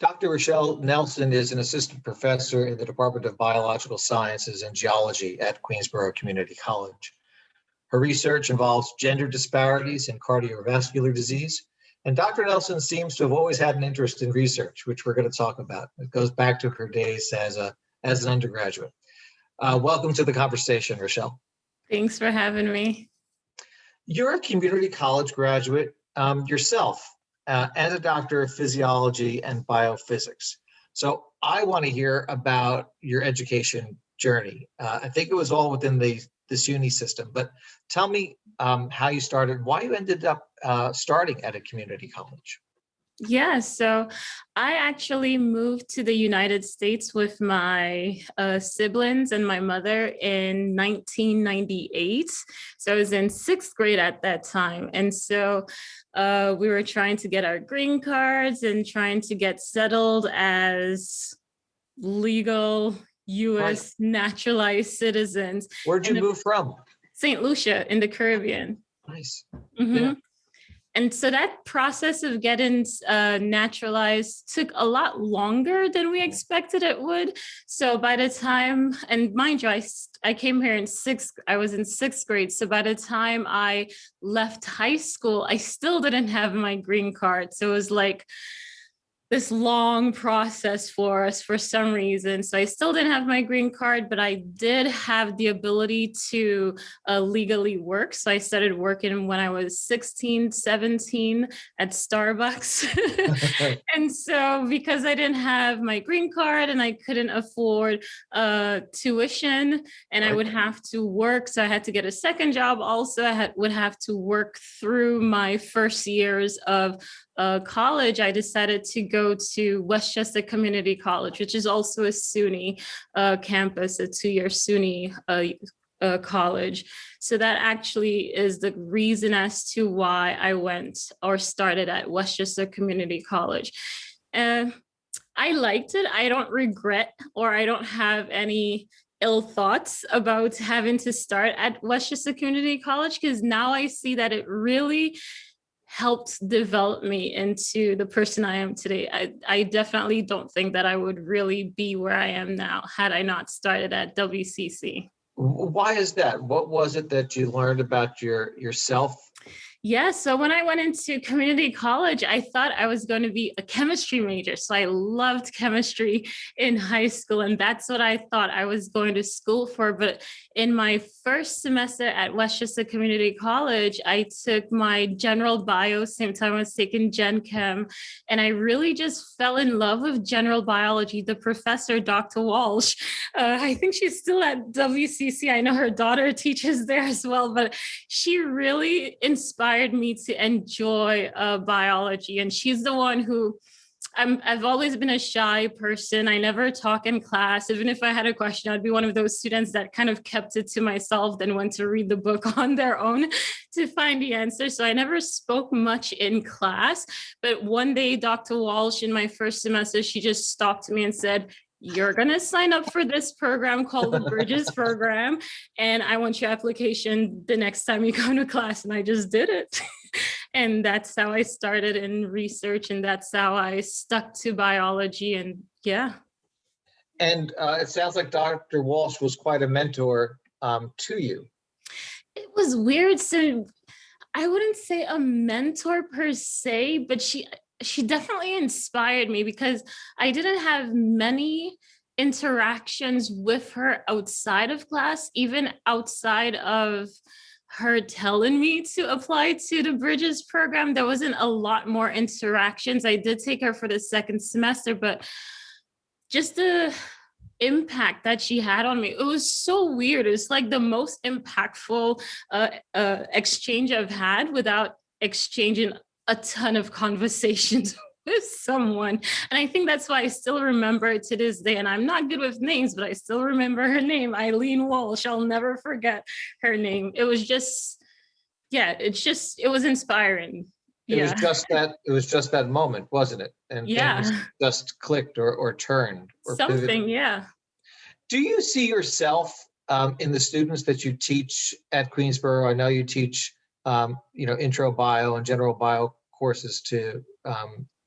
Dr. Rochelle Nelson is an assistant professor in the Department of Biological Sciences and Geology at Queensborough Community College. Her research involves gender disparities in cardiovascular disease, and Dr. Nelson seems to have always had an interest in research, which we're going to talk about. It goes back to her days as an undergraduate. Welcome to the conversation, Rochelle. Thanks for having me. You're a community college graduate yourself and a doctor of physiology and biophysics. So I want to hear about your education journey. I think it was all within this uni system, but tell me how you started, why you ended up starting at a community college. Yeah, so I actually moved to the United States with my siblings and my mother in 1998. So I was in sixth grade at that time. And so we were trying to get our green cards and trying to get settled as legal U.S. naturalized citizens. Where'd you move from? St. Lucia in the Caribbean. Nice. Mm-hmm. Yeah. And so that process of getting naturalized took a lot longer than we expected it would. So by the time, and mind you, I came here I was in sixth grade. So by the time I left high school, I still didn't have my green card. So it was like this long process for us for some reason. So I still didn't have my green card, but I did have the ability to legally work. So I started working when I was 16, 17 at Starbucks. And so because I didn't have my green card and I couldn't afford tuition and I would have to work. So I had to get a second job. Also, would have to work through my first years of college. I decided to go to Westchester Community College, which is also a SUNY campus, a two-year SUNY college. So that actually is the reason as to why I went or started at Westchester Community College. I liked it. I don't regret, or I don't have any ill thoughts about having to start at Westchester Community College, because now I see that it really helped develop me into the person I am today. I definitely don't think that I would really be where I am now had I not started at WCC. Why is that? What was it that you learned about yourself? Yeah, so when I went into community college, I thought I was going to be a chemistry major. So I loved chemistry in high school, and that's what I thought I was going to school for. But in my first semester at Westchester Community College, I took my general bio, same time I was taking Gen Chem, and I really just fell in love with general biology. The professor, Dr. Walsh, I think she's still at WCC. I know her daughter teaches there as well, but she really inspired me to enjoy biology. And she's the one who I've always been a shy person. I never talk in class. Even if I had a question, I'd be one of those students that kind of kept it to myself, then went to read the book on their own to find the answer. So I never spoke much in class. But one day, Dr. Walsh, in my first semester, she just stopped me and said, "You're going to sign up for this program called the Bridges program, and I want your application the next time you come to class." And I just did it. And that's how I started in research, and that's how I stuck to biology. And yeah. And it sounds like Dr. Walsh was quite a mentor to you. It was weird. So I wouldn't say a mentor per se, but she definitely inspired me, because I didn't have many interactions with her outside of class, even outside of her telling me to apply to the Bridges program. There wasn't a lot more interactions. I did take her for the second semester, but just the impact that she had on me, it was so weird. It's like the most impactful exchange I've had without exchanging a ton of conversations with someone. And I think that's why I still remember it to this day. And I'm not good with names, but I still remember her name, Eileen Walsh. I'll never forget her name. It was just, it was inspiring. It was just that moment, wasn't it? And things just clicked or turned or something, pivoted. Yeah. Do you see yourself in the students that you teach at Queensborough? I know you teach intro bio and general bio courses to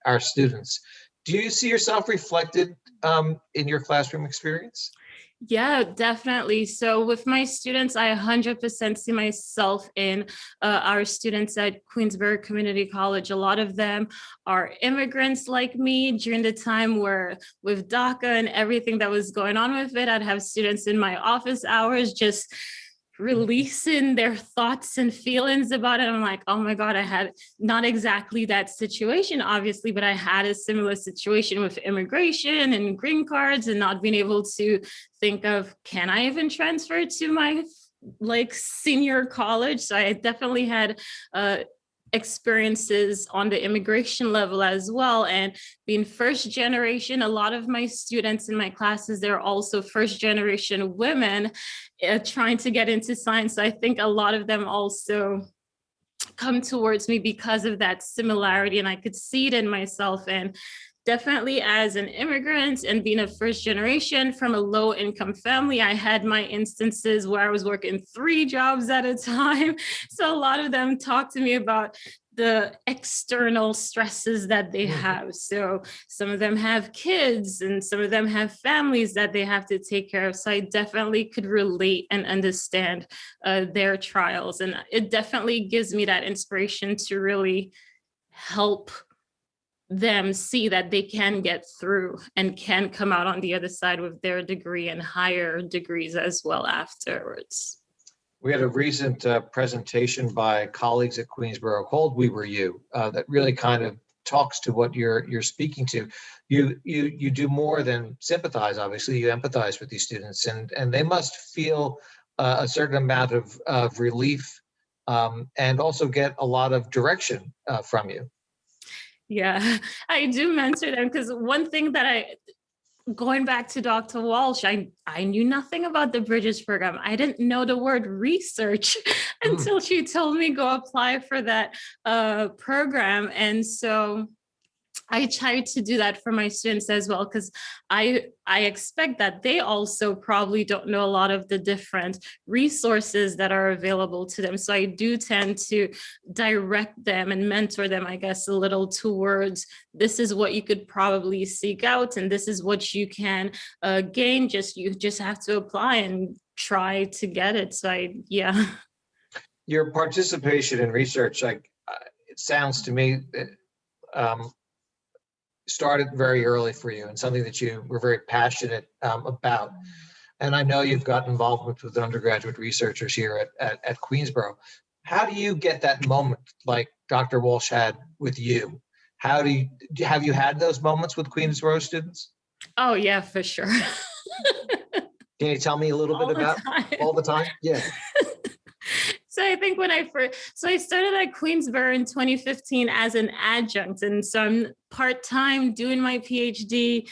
our students. Do you see yourself reflected in your classroom experience? Yeah, definitely. So with my students, I 100% see myself in our students at Queensborough Community College. A lot of them are immigrants like me. During the time where with DACA and everything that was going on with it, I'd have students in my office hours just releasing their thoughts and feelings about it. I'm like, oh my God, I had not exactly that situation, obviously, but I had a similar situation with immigration and green cards and not being able to think of, can I even transfer to my like senior college? So I definitely had experiences on the immigration level as well. And being first generation, a lot of my students in my classes, they're also first generation women trying to get into science. So I think a lot of them also come towards me because of that similarity, and I could see it in myself. And definitely as an immigrant and being a first generation from a low income family, I had my instances where I was working 3 jobs at a time. So a lot of them talk to me about the external stresses that they have. So some of them have kids and some of them have families that they have to take care of. So I definitely could relate and understand their trials. And it definitely gives me that inspiration to really help them see that they can get through and can come out on the other side with their degree and higher degrees as well afterwards. We had a recent presentation by colleagues at Queensborough called "We Were You" that really kind of talks to what you're speaking to. You do more than sympathize. Obviously, you empathize with these students, and they must feel a certain amount of relief and also get a lot of direction from you. Yeah, I do mentor them because one thing that going back to Dr. Walsh, I knew nothing about the Bridges program. I didn't know the word research until she told me go apply for that program. And so I try to do that for my students as well, because I expect that they also probably don't know a lot of the different resources that are available to them. So I do tend to direct them and mentor them, I guess, a little towards this is what you could probably seek out, and this is what you can gain. You just have to apply and try to get it. So yeah. Your participation in research, like it sounds to me that started very early for you and something that you were very passionate about. And I know you've got involvement with undergraduate researchers here at Queensborough. How do you get that moment like Dr. Walsh had with you? Have you had those moments with Queensborough students? Oh yeah, for sure. Can you tell me a little bit about all the time? Yeah. So I think I started at Queensborough in 2015 as an adjunct. And so I'm part-time doing my PhD,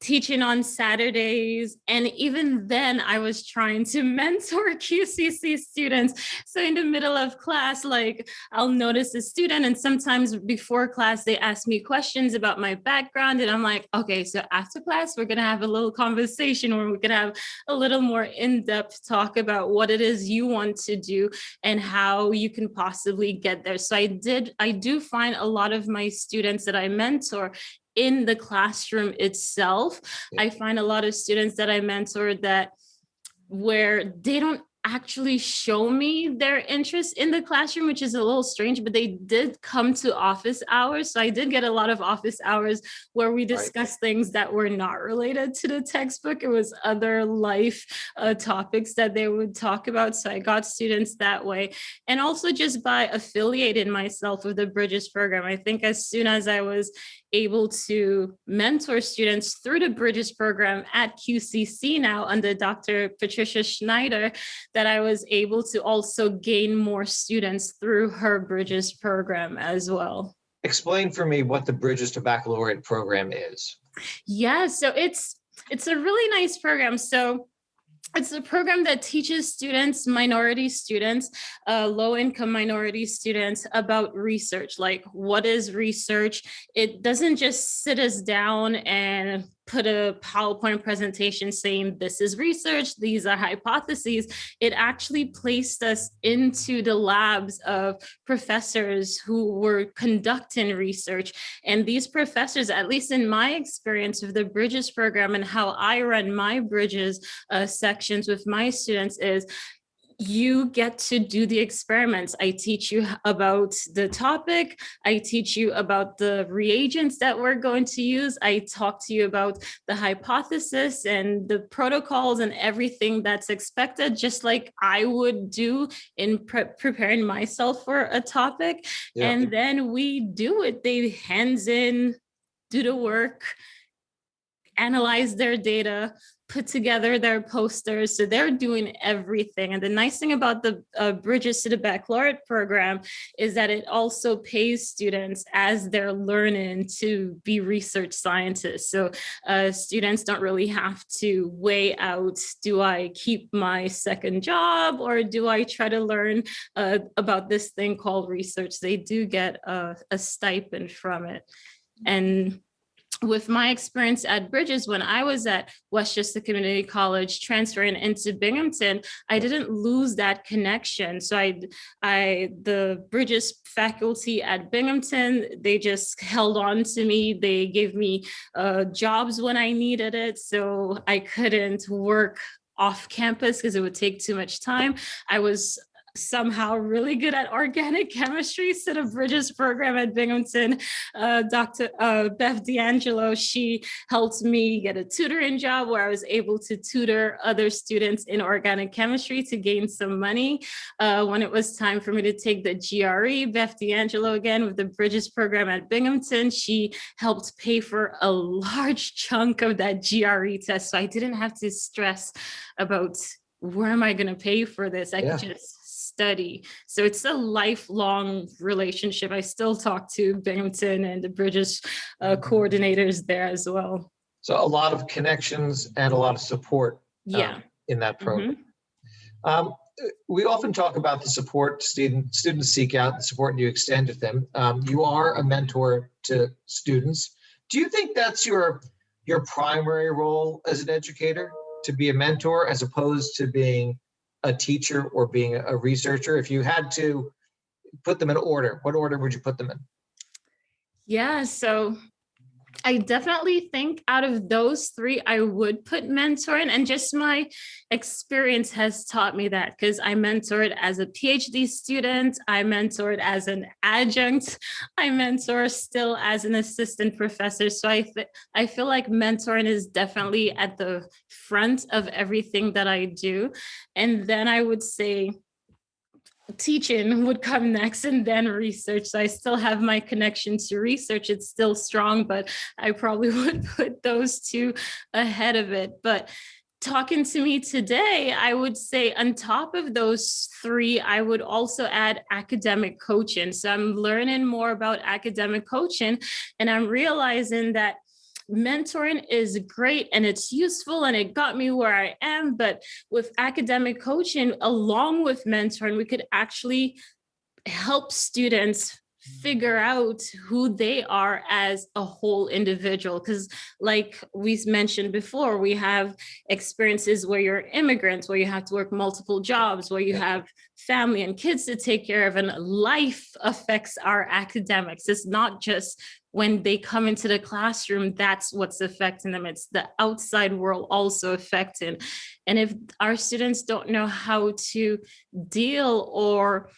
teaching on Saturdays. And even then I was trying to mentor QCC students. So in the middle of class, like I'll notice a student and sometimes before class, they ask me questions about my background. And I'm like, okay, so after class, we're gonna have a little conversation where we can have a little more in-depth talk about what it is you want to do and how you can possibly get there. So I do find a lot of my students that I mentor in the classroom itself. I find a lot of students that I mentor that where they don't actually show me their interest in the classroom, which is a little strange, but they did come to office hours. So I did get a lot of office hours where we discussed things that were not related to the textbook. It was other life topics that they would talk about. So I got students that way. And also just by affiliating myself with the Bridges program. I think as soon as I was able to mentor students through the Bridges program at QCC now under Dr. Patricia Schneider, that I was able to also gain more students through her Bridges program as well. Explain for me what the Bridges to Baccalaureate program is. Yeah, so it's a really nice program. So it's a program that teaches students, minority students, low-income minority students about research. Like, what is research? It doesn't just sit us down and put a PowerPoint presentation saying this is research, these are hypotheses. It actually placed us into the labs of professors who were conducting research. And these professors, at least in my experience with the Bridges program and how I run my Bridges sections with my students, is you get to do the experiments. I teach you about the topic. I teach you about the reagents that we're going to use. I talk to you about the hypothesis and the protocols and everything that's expected, just like I would do in preparing myself for a topic. Yeah. And then we do it. They hands in, do the work, analyze their data, put together their posters. So they're doing everything. And the nice thing about the Bridges to the Baccalaureate program is that it also pays students as they're learning to be research scientists. So students don't really have to weigh out, do I keep my second job or do I try to learn about this thing called research? They do get a stipend from it. And with my experience at Bridges, when I was at Westchester Community College transferring into Binghamton, I didn't lose that connection. So the Bridges faculty at Binghamton, they just held on to me. They gave me jobs when I needed it. So I couldn't work off campus because it would take too much time. I was somehow really good at organic chemistry, so the Bridges program at Binghamton, Dr. Beth D'Angelo, she helped me get a tutoring job where I was able to tutor other students in organic chemistry to gain some money. When it was time for me to take the GRE, Beth D'Angelo, again with the Bridges program at Binghamton, she helped pay for a large chunk of that GRE test. So I didn't have to stress about where am I going to pay for this? I could just study. So it's a lifelong relationship. I still talk to Binghamton and the Bridges coordinators there as well. So a lot of connections and a lot of support in that program. We often talk about the support students seek out, the support you extend to them. You are a mentor to students. Do you think that's your primary role as an educator, to be a mentor as opposed to being a teacher or being a researcher? If you had to put them in order, what order would you put them in? Yeah, so I definitely think out of those three, I would put mentoring, and just my experience has taught me that, because I mentored as a PhD student, I mentored as an adjunct, I mentor still as an assistant professor. So I feel like mentoring is definitely at the front of everything that I do. And then I would say teaching would come next, and then research. So I still have my connection to research. It's still strong, but I probably would put those two ahead of it. But talking to me today, I would say on top of those three, I would also add academic coaching. So I'm learning more about academic coaching, and I'm realizing that mentoring is great and it's useful and it got me where I am. But with academic coaching, along with mentoring, we could actually help students figure out who they are as a whole individual. Because like we mentioned before, we have experiences where you're immigrants, where you have to work multiple jobs, where you have family and kids to take care of, and life affects our academics. It's not just when they come into the classroom, that's what's affecting them. It's the outside world also affecting. And if our students don't know how to deal or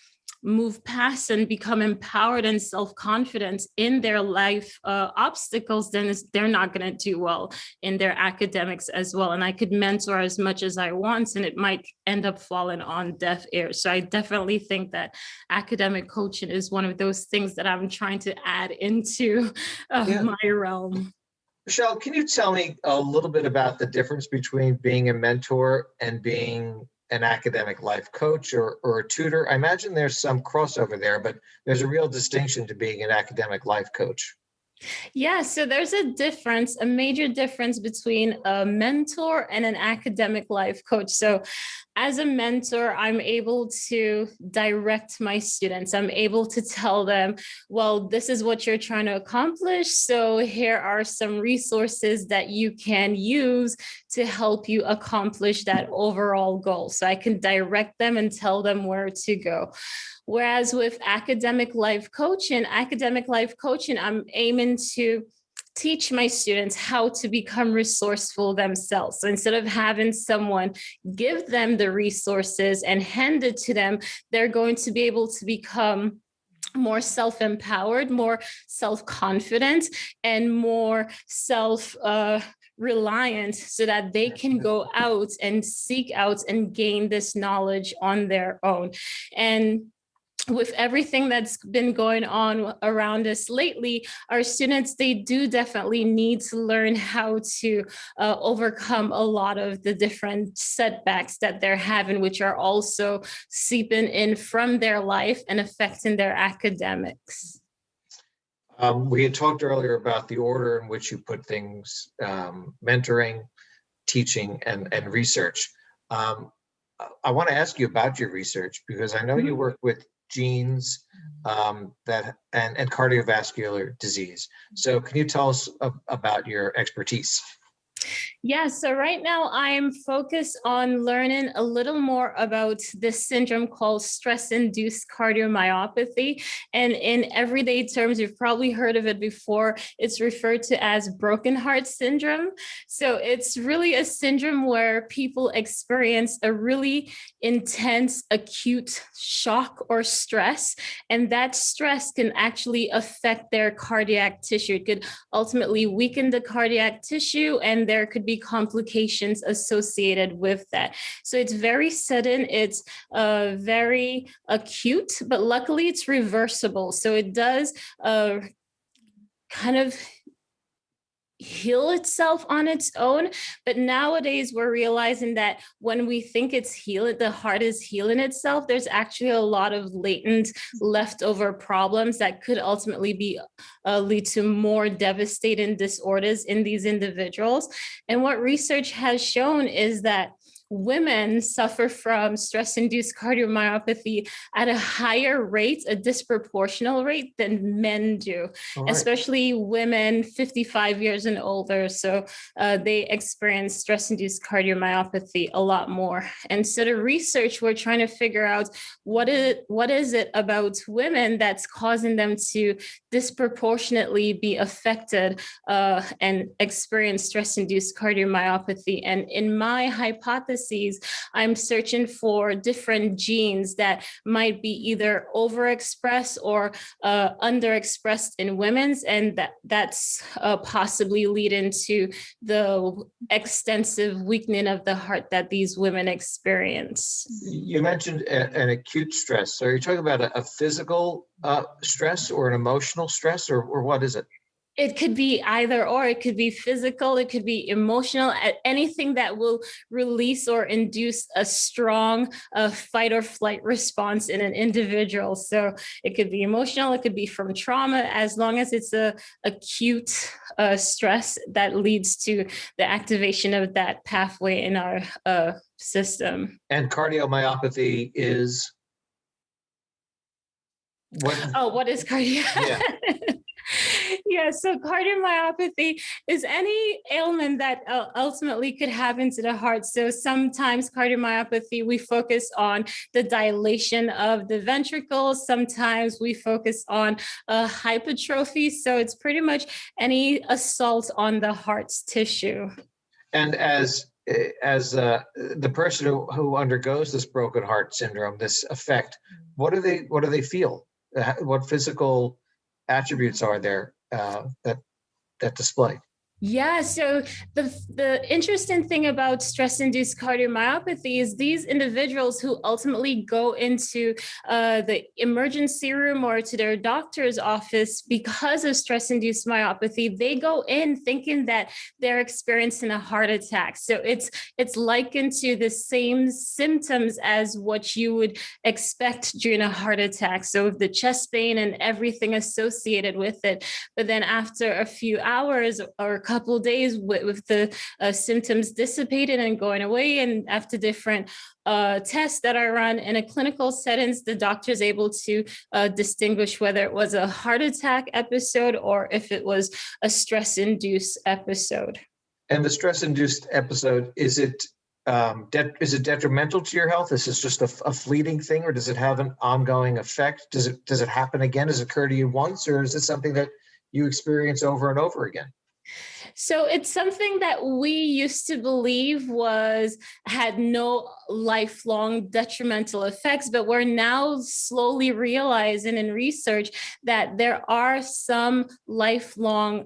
move past and become empowered and self-confident in their life obstacles, then they're not going to do well in their academics as well. And I could mentor as much as I want, and it might end up falling on deaf ears. So I definitely think that academic coaching is one of those things that I'm trying to add into my realm. Michelle, can you tell me a little bit about the difference between being a mentor and being an academic life coach or a tutor? I imagine there's some crossover there, but there's a real distinction to being an academic life coach. Yeah, so there's a major difference between a mentor and an academic life coach. So as a mentor, I'm able to direct my students. I'm able to tell them, well, this is what you're trying to accomplish. So here are some resources that you can use to help you accomplish that overall goal. So I can direct them and tell them where to go. Whereas with academic life coaching, I'm aiming to teach my students how to become resourceful themselves. So instead of having someone give them the resources and hand it to them, they're going to be able to become more self-empowered, more self-confident, and more reliant so that they can go out and seek out and gain this knowledge on their own. And with everything that's been going on around us lately, our students, they do definitely need to learn how to overcome a lot of the different setbacks that they're having, which are also seeping in from their life and affecting their academics. We had talked earlier about the order in which you put things, mentoring, teaching, and research. I want to ask you about your research, because I know you work with genes and cardiovascular disease. So can you tell us about your expertise? Yeah, so right now I'm focused on learning a little more about this syndrome called stress-induced cardiomyopathy. And in everyday terms, you've probably heard of it before. It's referred to as broken heart syndrome. So it's really a syndrome where people experience a really intense acute shock or stress. And that stress can actually affect their cardiac tissue. It could ultimately weaken the cardiac tissue, and there could be complications associated with that. So it's very sudden, it's very acute, but luckily it's reversible. So it does kind of heal itself on its own. But nowadays we're realizing that when we think it's healed, the heart is healing itself, there's actually a lot of latent leftover problems that could ultimately be lead to more devastating disorders in these individuals. And what research has shown is that women suffer from stress-induced cardiomyopathy at a higher rate, a disproportional rate than men do, especially women 55 years and older. So they experience stress-induced cardiomyopathy a lot more. And so the research, we're trying to figure out what is it about women that's causing them to disproportionately be affected and experience stress-induced cardiomyopathy. And in my hypothesis, I'm searching for different genes that might be either overexpressed or underexpressed in women's, and that's possibly leading to the extensive weakening of the heart that these women experience. You mentioned an acute stress. So are you talking about a physical stress or an emotional stress, or what is it? It could be either or. It could be physical, it could be emotional, anything that will release or induce a strong fight or flight response in an individual. So it could be emotional, it could be from trauma, as long as it's a acute stress that leads to the activation of that pathway in our system. And cardiomyopathy is what? Oh, what is cardiac? Yeah, so cardiomyopathy is any ailment that ultimately could happen to the heart. So sometimes cardiomyopathy, we focus on the dilation of the ventricles. Sometimes we focus on hypertrophy. So it's pretty much any assault on the heart's tissue. And as the person who undergoes this broken heart syndrome, this effect, what do they feel? What physical attributes are there that display? Yeah, so the interesting thing about stress-induced cardiomyopathy is these individuals who ultimately go into the emergency room or to their doctor's office because of stress-induced myopathy, they go in thinking that they're experiencing a heart attack. So it's likened to the same symptoms as what you would expect during a heart attack. So the chest pain and everything associated with it. But then after a few hours or a couple days with the symptoms dissipated and going away. And after different tests that are run in a clinical settings, the doctor is able to distinguish whether it was a heart attack episode or if it was a stress-induced episode. And the stress-induced episode, is it detrimental to your health? Is this just a fleeting thing, or does it have an ongoing effect? Does it happen again? Does it occur to you once, or is it something that you experience over and over again? So it's something that we used to believe had no lifelong detrimental effects, but we're now slowly realizing in research that there are some lifelong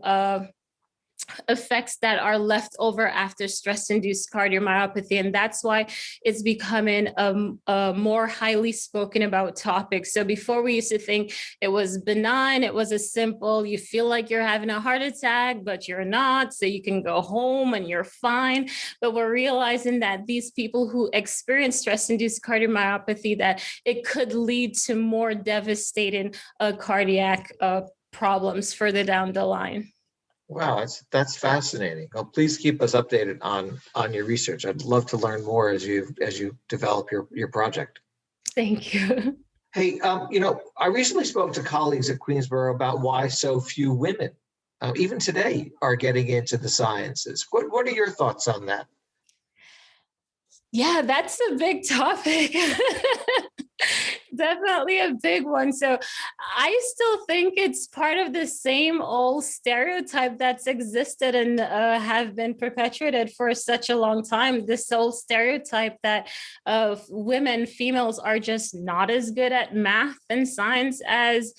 effects that are left over after stress-induced cardiomyopathy. And that's why it's becoming a more highly spoken about topic. So before we used to think it was benign, it was a simple, you feel like you're having a heart attack, but you're not, so you can go home and you're fine. But we're realizing that these people who experience stress-induced cardiomyopathy, that it could lead to more devastating cardiac problems further down the line. Wow, that's fascinating. Well, please keep us updated on your research. I'd love to learn more as you develop your project. Thank you. Hey, I recently spoke to colleagues at Queensborough about why so few women, even today, are getting into the sciences. What are your thoughts on that? Yeah, that's a big topic. Definitely a big one. So I still think it's part of the same old stereotype that's existed and have been perpetuated for such a long time. This old stereotype that women, females are just not as good at math and science as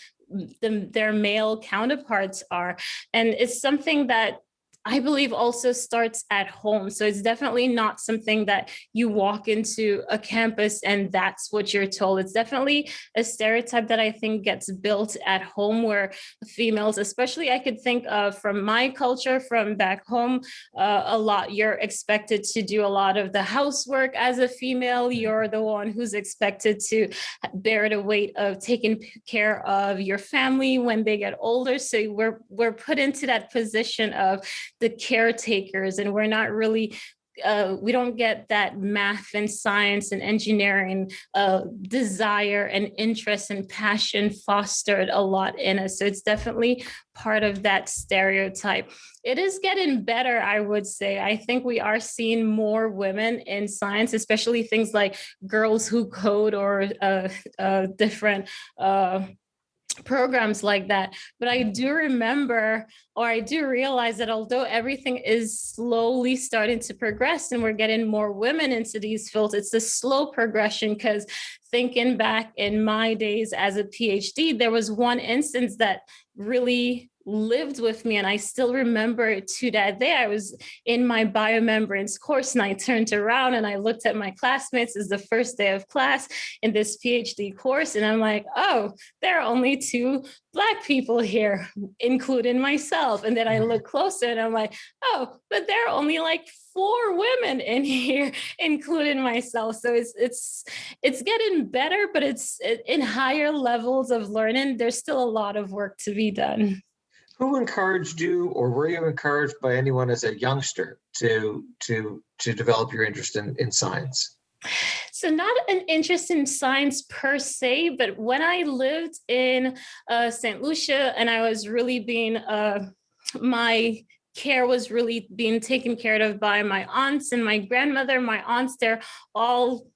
their male counterparts are. And it's something that I believe also starts at home. So it's definitely not something that you walk into a campus and that's what you're told. It's definitely a stereotype that I think gets built at home, where females, especially I could think of from my culture, from back home, you're expected to do a lot of the housework as a female. You're the one who's expected to bear the weight of taking care of your family when they get older. So we're put into that position of the caretakers, and we're not really we don't get that math and science and engineering desire and interest and passion fostered a lot in us. So it's definitely part of that stereotype. It is getting better, I would say. I think we are seeing more women in science, especially things like Girls Who Code or different programs like that. But I do remember, or I do realize that although everything is slowly starting to progress and we're getting more women into these fields, it's a slow progression. Because thinking back in my days as a PhD, there was one instance that really lived with me, and I still remember it to that day. I was in my biomembranes course and I turned around and I looked at my classmates. It's the first day of class in this PhD course, and I'm like, oh, there are only 2 Black people here, including myself. And then I look closer and I'm like, oh, but there are only like 4 women in here, including myself. So it's getting better, but it's in higher levels of learning. There's still a lot of work to be done. Who encouraged you, or were you encouraged by anyone as a youngster to develop your interest in science? So not an interest in science per se, but when I lived in St. Lucia and I was really being, my care was really being taken care of by my aunts and my grandmother. My aunts, they're all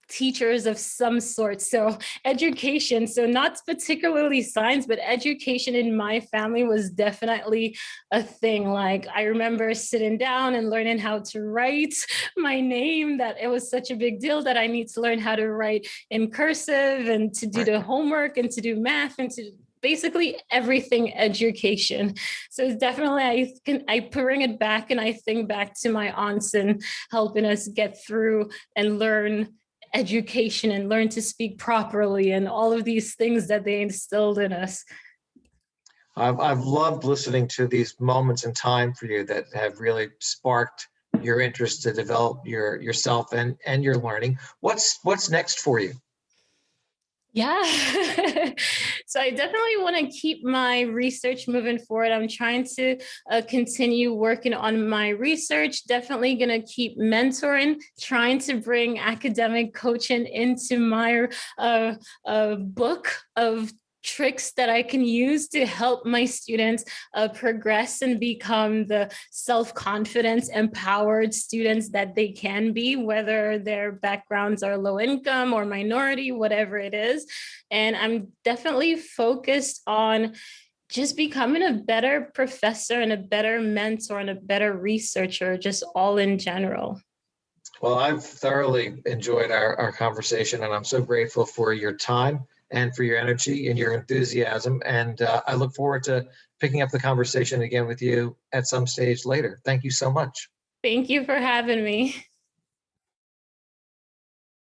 teachers of some sort. So education, so not particularly science, but education in my family was definitely a thing. Like I remember sitting down and learning how to write my name, that it was such a big deal that I need to learn how to write in cursive and to do the homework and to do math and to basically everything education. So it's definitely, I bring it back and I think back to my aunts and helping us get through and learn education and learn to speak properly and all of these things that they instilled in us. I've loved listening to these moments in time for you that have really sparked your interest to develop yourself and your learning. What's next for you? Yeah. So I definitely want to keep my research moving forward. I'm trying to continue working on my research. Definitely going to keep mentoring, trying to bring academic coaching into my book of tricks that I can use to help my students progress and become the self-confidence, empowered students that they can be, whether their backgrounds are low income or minority, whatever it is. And I'm definitely focused on just becoming a better professor and a better mentor and a better researcher, just all in general. Well, I've thoroughly enjoyed our conversation, and I'm so grateful for your time and for your energy and your enthusiasm. And I look forward to picking up the conversation again with you at some stage later. Thank you so much. Thank you for having me.